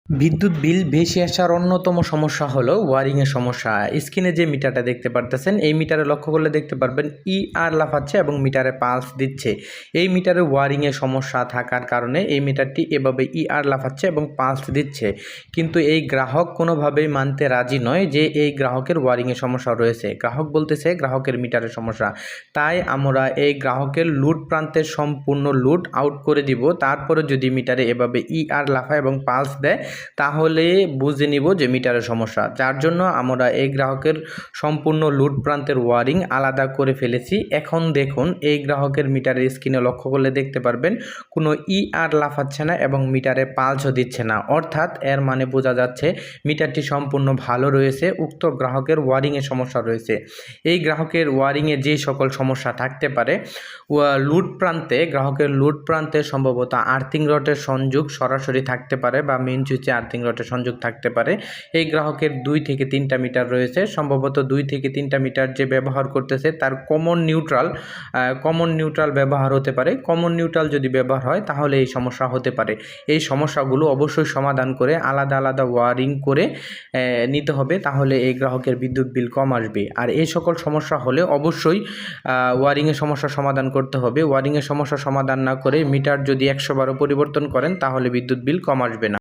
বিদ্যুৎ বিল বেশি আসার অন্যতম সমস্যা হলো ওয়ারিংয়ের সমস্যা। স্ক্রিনে যে মিটারটা দেখতে পারতেছেন, এই মিটারে লক্ষ্য করলে দেখতে পারবেন আর লাফাচ্ছে এবং মিটারে পালস দিচ্ছে। এই মিটারে ওয়ারিংয়ের সমস্যা থাকার কারণে এই মিটারটি এভাবে আর লাফাচ্ছে এবং পালস দিচ্ছে। কিন্তু এই গ্রাহক কোনোভাবেই মানতে রাজি নয় যে এই গ্রাহকের ওয়ারিংয়ের সমস্যা রয়েছে। গ্রাহক বলতেছে গ্রাহকের মিটারের সমস্যা। তাই আমরা এই গ্রাহকের লুট প্রান্তের সম্পূর্ণ লুট আউট করে দিব। তারপরে যদি মিটারে এভাবে আর লাফায় এবং পালস দেয় তাহলে বুঝে নিব যে মিটারের সমস্যা। যার জন্য আমরা এই গ্রাহকের সম্পূর্ণ লুট প্রান্তের ওয়ারিং আলাদা করে ফেলেছি। এখন দেখুন, এই গ্রাহকের মিটারের স্ক্রিনে লক্ষ্য করলে দেখতে পারবেন কোনো আর লাফাচ্ছে না এবং মিটারে পালসও দিচ্ছে না। অর্থাৎ এর মানে বোঝা যাচ্ছে মিটারটি সম্পূর্ণ ভালো রয়েছে। উক্ত গ্রাহকের ওয়ারিংয়ের সমস্যা রয়েছে। এই গ্রাহকের ওয়ারিংয়ে যে সকল সমস্যা থাকতে পারে, লুট প্রান্তে গ্রাহকের লুট প্রান্তে সম্ভবত আর্থিং রডের সংযোগ সরাসরি থাকতে পারে বা মেইন সুইচে আর্থিং রডের সংযোগ থাকতে পারে। এই গ্রাহকের 2 থেকে 3টা মিটার রয়েছে। সম্ভবত 2 থেকে 3টা মিটার যে ব্যবহার করতেছে তার কমন নিউট্রাল ব্যবহার হতে পারে। কমন নিউট্রাল যদি ব্যবহার হয় তাহলে এই সমস্যা হতে পারে। এই সমস্যাগুলো অবশ্যই সমাধান করে আলাদা আলাদা ওয়ারিং করে নিতে হবে, তাহলে এই গ্রাহকের বিদ্যুৎ বিল কম আসবে। আর এই সকল সমস্যা হলে অবশ্যই ওয়ারিংয়ের সমস্যা সমাধান করতে হবে। ওয়ারিংয়ের সমস্যা সমাধান না করে মিটার যদি 100 বারও পরিবর্তন করেন তাহলে বিদ্যুৎ বিল কম আসবে না।